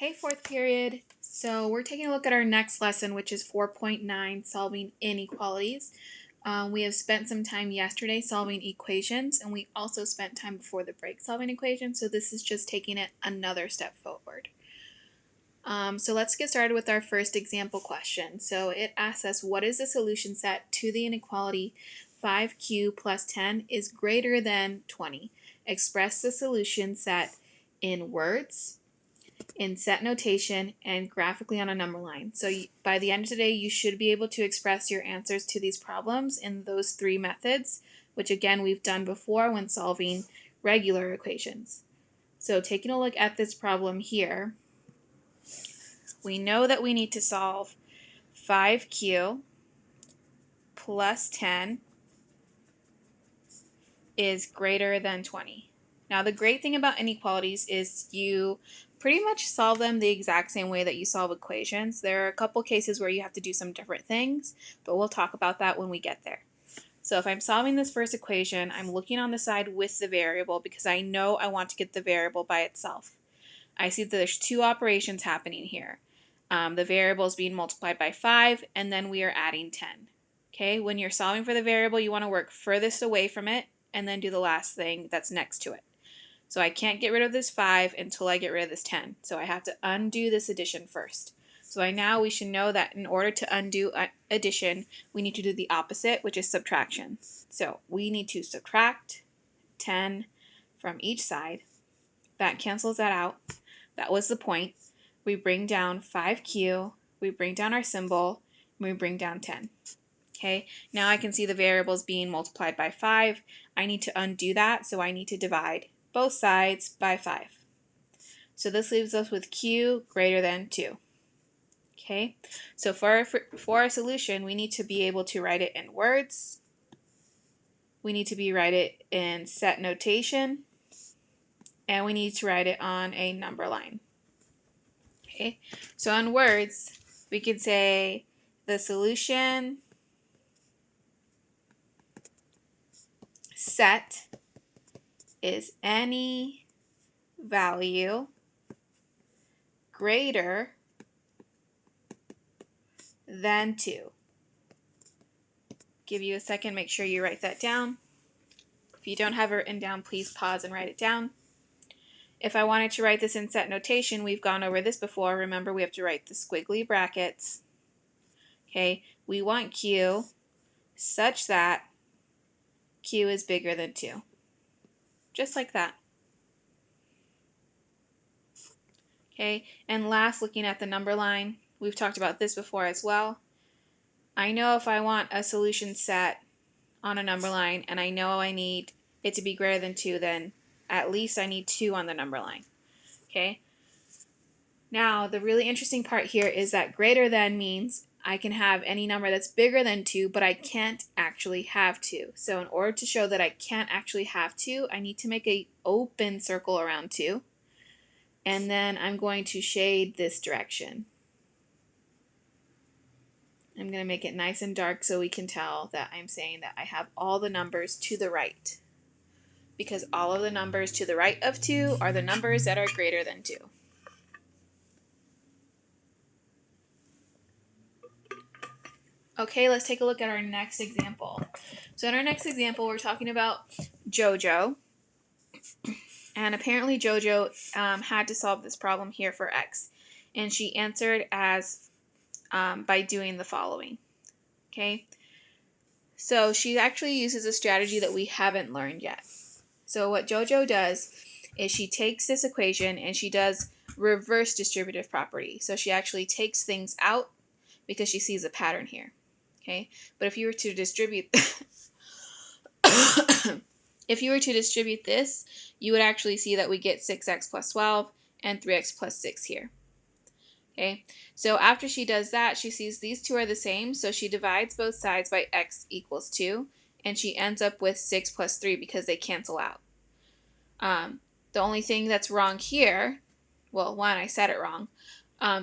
Hey, fourth period. So we're taking a look at our next lesson, which is 4.9, solving inequalities. We have spent some time yesterday solving equations, and we also spent time before the break solving equations, so this is just taking it another step forward. So let's get started with our first example question. So it asks us, what is the solution set to the inequality 5q plus 10 is greater than 20? Express the solution set in words, in set notation, and graphically on a number line. So by the end of today, you should be able to express your answers to these problems in those three methods, which again we've done before when solving regular equations. So taking a look at this problem here, we know that we need to solve 5q plus 10 is greater than 20. Now the great thing about inequalities is you pretty much solve them the exact same way that you solve equations. There are a couple cases where you have to do some different things, but we'll talk about that when we get there. So if I'm solving this first equation, I'm looking on the side with the variable because I know I want to get the variable by itself. I see that there's two operations happening here. The variable is being multiplied by 5, and then we are adding 10. Okay, when you're solving for the variable, you want to work furthest away from it and then do the last thing that's next to it. So I can't get rid of this 5 until I get rid of this 10. So I have to undo this addition first. So now we should know that in order to undo addition, we need to do the opposite, which is subtraction. So we need to subtract 10 from each side. That cancels that out. That was the point. We bring down 5q, we bring down our symbol, and we bring down 10. Okay, now I can see the variables being multiplied by 5. I need to undo that, so I need to divide both sides by 5. So this leaves us with q greater than 2. Okay, so for our solution, we need to be able to write it in words. We need to write it in set notation. And we need to write it on a number line. Okay, so in words, we could say the solution set is any value greater than 2. Give you a second, make sure you write that down. If you don't have it written down, please pause and write it down. If I wanted to write this in set notation, we've gone over this before. Remember, we have to write the squiggly brackets. Okay, we want q such that q is bigger than 2. Just like that. Okay, and last, looking at the number line, we've talked about this before as well. I know if I want a solution set on a number line and I know I need it to be greater than 2, then at least I need 2 on the number line. Okay, now the really interesting part here is that greater than means I can have any number that's bigger than 2, but I can't actually have 2. So in order to show that I can't actually have 2, I need to make an open circle around 2. And then I'm going to shade this direction. I'm going to make it nice and dark so we can tell that I'm saying that I have all the numbers to the right. Because all of the numbers to the right of 2 are the numbers that are greater than 2. Okay, let's take a look at our next example. So in our next example, we're talking about JoJo. And apparently JoJo had to solve this problem here for x. And she answered as by doing the following. Okay, so she actually uses a strategy that we haven't learned yet. So what JoJo does is she takes this equation and she does reverse distributive property. So she actually takes things out because she sees a pattern here. Okay, but if you were to distribute this, you would actually see that we get 6x plus 12 and 3x plus 6 here. Okay, so after she does that, she sees these two are the same, so she divides both sides by x equals 2, and she ends up with 6 plus 3 because they cancel out. The only thing that's wrong here, well, one, I said it wrong.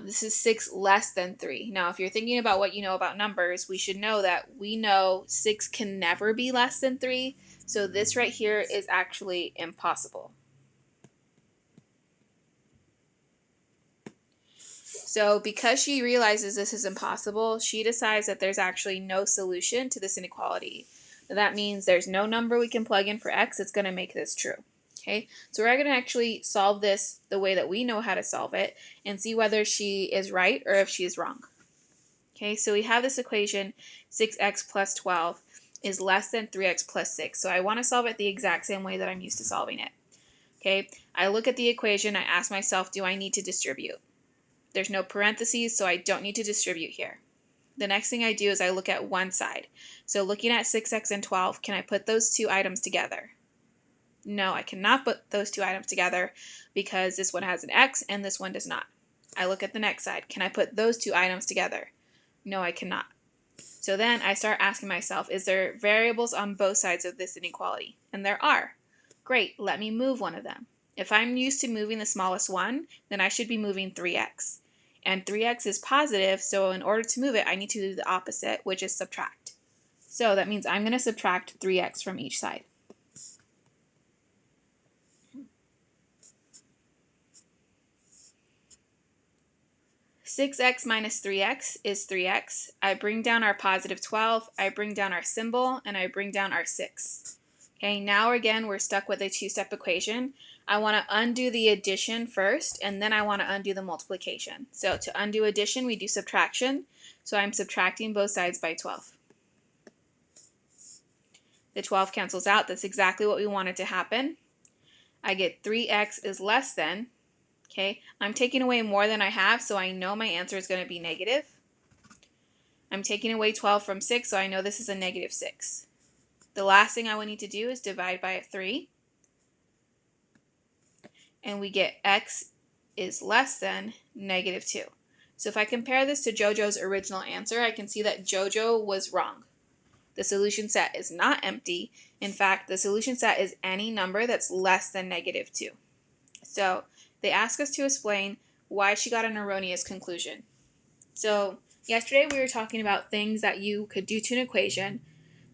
This is 6 less than 3. Now, if you're thinking about what you know about numbers, we should know that we know 6 can never be less than 3. So this right here is actually impossible. So because she realizes this is impossible, she decides that there's actually no solution to this inequality. That means there's no number we can plug in for x that's going to make this true. Okay, so we're going to actually solve this the way that we know how to solve it and see whether she is right or if she is wrong. Okay, so we have this equation 6x plus 12 is less than 3x plus 6. So I want to solve it the exact same way that I'm used to solving it. Okay, I look at the equation, I ask myself, do I need to distribute? There's no parentheses, so I don't need to distribute here. The next thing I do is I look at one side. So looking at 6x and 12, can I put those two items together? No, I cannot put those two items together because this one has an x and this one does not. I look at the next side. Can I put those two items together? No, I cannot. So then I start asking myself, is there variables on both sides of this inequality? And there are. Great, let me move one of them. If I'm used to moving the smallest one, then I should be moving 3x. And 3x is positive, so in order to move it, I need to do the opposite, which is subtract. So that means I'm going to subtract 3x from each side. (6x minus 3x) is 3x. I bring down our positive 12, I bring down our symbol, and I bring down our 6. Okay, now again we're stuck with a two-step equation. I want to undo the addition first, and then I want to undo the multiplication. So to undo addition, we do subtraction. So I'm subtracting both sides by 12. The 12 cancels out. That's exactly what we wanted to happen. I get 3x is less than. Okay, I'm taking away more than I have, so I know my answer is going to be negative. I'm taking away 12 from 6, so I know this is a negative 6. The last thing I will need to do is divide by a 3. And we get x is less than negative 2. So if I compare this to JoJo's original answer, I can see that JoJo was wrong. The solution set is not empty. In fact, the solution set is any number that's less than negative 2. So they ask us to explain why she got an erroneous conclusion. So yesterday we were talking about things that you could do to an equation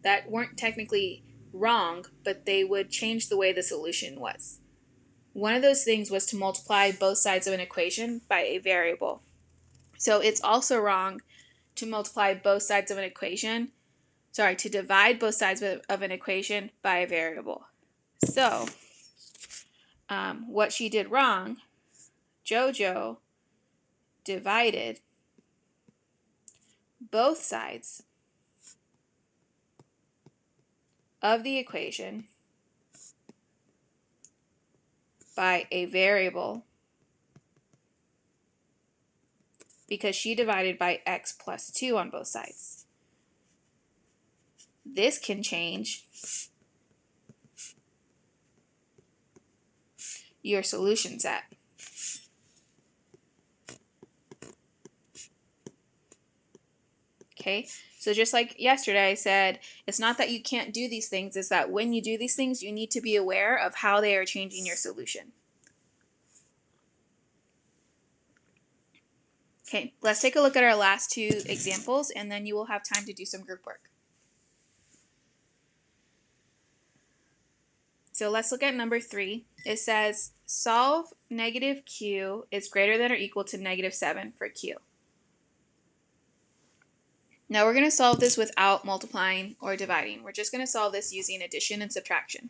that weren't technically wrong, but they would change the way the solution was. One of those things was to multiply both sides of an equation by a variable. So it's also wrong to multiply both sides of an equation, to divide both sides of an equation by a variable. So what she did wrong, JoJo divided both sides of the equation by a variable because she divided by x plus 2 on both sides. This can change your solution set. Okay, so just like yesterday I said, it's not that you can't do these things, it's that when you do these things, you need to be aware of how they are changing your solution. Okay, let's take a look at our last two examples, and then you will have time to do some group work. So let's look at number 3. It says, solve negative q is greater than or equal to negative 7 for q. Now we're going to solve this without multiplying or dividing. We're just going to solve this using addition and subtraction.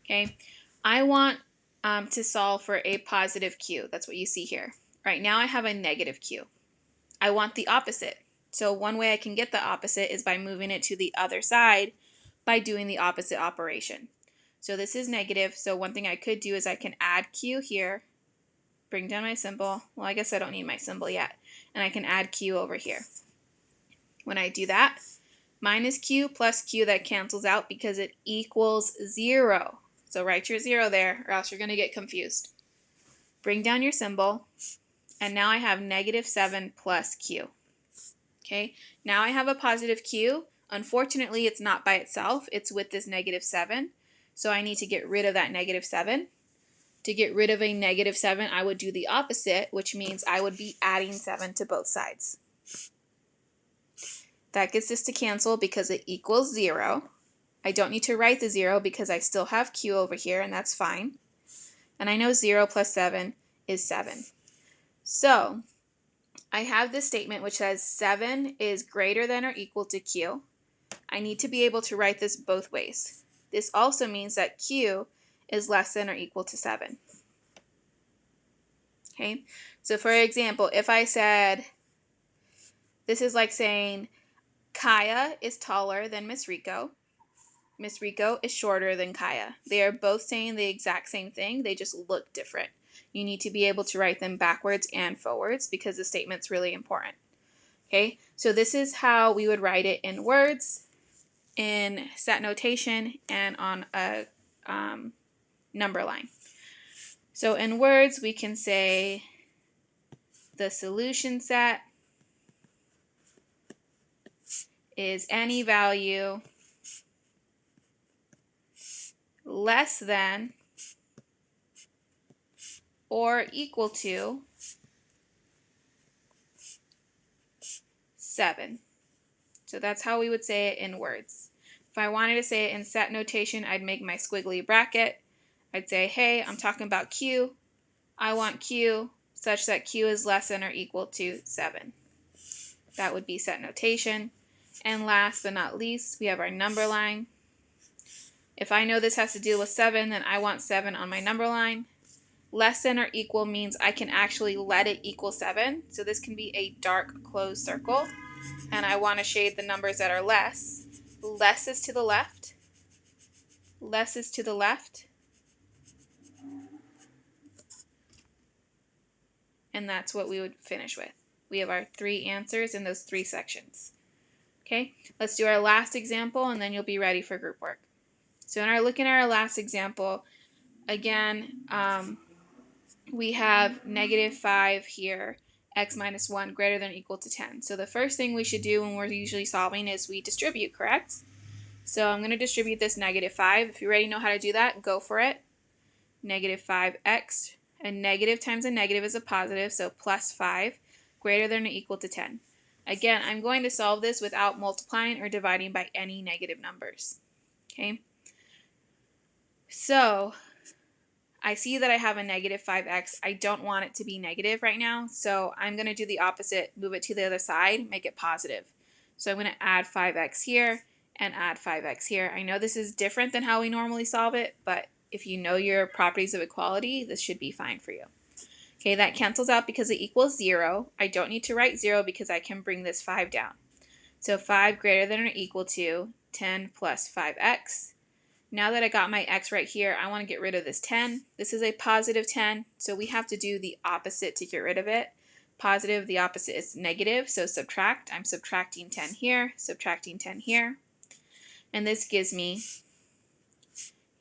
Okay, I want to solve for a positive q. That's what you see here. Right now I have a negative q. I want the opposite. So one way I can get the opposite is by moving it to the other side by doing the opposite operation. So this is negative, so one thing I could do is I can add q here, bring down my symbol. Well, I guess I don't need my symbol yet. And I can add q over here. When I do that, minus q plus q, that cancels out because it equals 0. So write your 0 there, or else you're going to get confused. Bring down your symbol, and now I have negative 7 plus q. Okay, now I have a positive q. Unfortunately, it's not by itself. It's with this negative 7. So I need to get rid of that negative 7. To get rid of a negative 7, I would do the opposite, which means I would be adding 7 to both sides. That gets this to cancel because it equals 0. I don't need to write the 0 because I still have q over here, and that's fine. And I know 0 plus 7 is 7. So I have this statement which says 7 is greater than or equal to Q. I need to be able to write this both ways. This also means that Q is less than or equal to 7. Okay, so for example, if I said, this is like saying Kaya is taller than Miss Rico. Miss Rico is shorter than Kaya. They are both saying the exact same thing, they just look different. You need to be able to write them backwards and forwards because the statement's really important. Okay, so this is how we would write it in words, in set notation, and on a number line. So in words, we can say the solution set is any value less than or equal to 7. So that's how we would say it in words. If I wanted to say it in set notation, I'd make my squiggly bracket. I'd say, hey, I'm talking about Q. I want Q such that Q is less than or equal to 7. That would be set notation. And last but not least, we have our number line. If I know this has to deal with 7, then I want 7 on my number line. Less than or equal means I can actually let it equal 7. So this can be a dark closed circle. And I want to shade the numbers that are less. Less is to the left. Less is to the left. And that's what we would finish with. We have our 3 answers in those 3 sections. Okay, let's do our last example and then you'll be ready for group work. So in our looking at our last example, again, we have -5 here, x minus 1 greater than or equal to 10. So the first thing we should do when we're usually solving is we distribute, correct? So I'm going to distribute this -5. If you already know how to do that, go for it. -5x, a negative times a negative is a positive, so plus 5, greater than or equal to 10. Again, I'm going to solve this without multiplying or dividing by any negative numbers. Okay? So I see that I have a -5x. I don't want it to be negative right now, so I'm going to do the opposite, move it to the other side, make it positive. So I'm going to add 5x here and add 5x here. I know this is different than how we normally solve it, but if you know your properties of equality, this should be fine for you. Okay, that cancels out because it equals 0. I don't need to write 0 because I can bring this 5 down. So 5 greater than or equal to 10 plus 5x. Now that I got my x right here, I want to get rid of this 10. This is a positive 10, so we have to do the opposite to get rid of it. Positive, the opposite is negative, so subtract. I'm subtracting 10 here, subtracting 10 here. And this gives me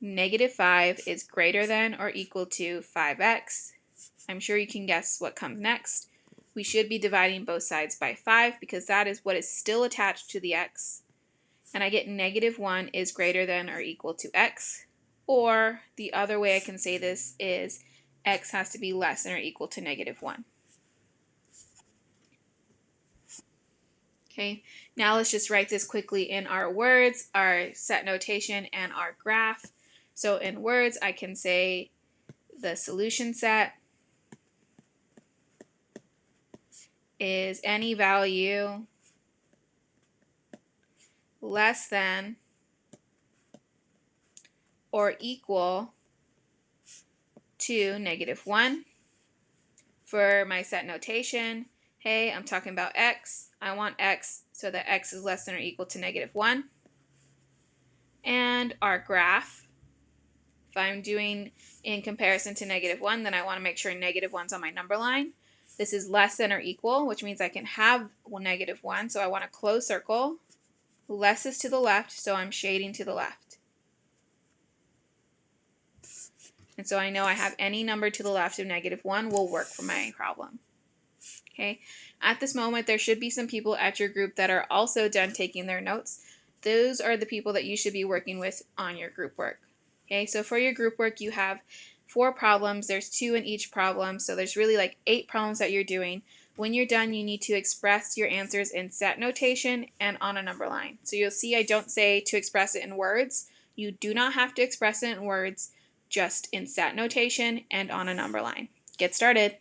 -5 is greater than or equal to 5x. I'm sure you can guess what comes next. We should be dividing both sides by 5 because that is what is still attached to the x. And I get -1 is greater than or equal to x. Or the other way I can say this is x has to be less than or equal to -1. Okay, now let's just write this quickly in our words, our set notation, and our graph. So in words, I can say the solution set is any value less than or equal to -1. For my set notation, hey, I'm talking about x. I want x so that x is less than or equal to -1. And our graph, if I'm doing in comparison to -1, then I want to make sure -1's on my number line. This is less than or equal, which means I can have -1, so I want a closed circle. Less is to the left, so I'm shading to the left. And so I know I have any number to the left of -1 will work for my problem. Okay. At this moment, there should be some people at your group that are also done taking their notes. Those are the people that you should be working with on your group work. Okay, so for your group work, you have 4 problems. There's 2 in each problem, so there's really like 8 problems that you're doing. When you're done, you need to express your answers in set notation and on a number line. So you'll see I don't say to express it in words. You do not have to express it in words, just in set notation and on a number line. Get started.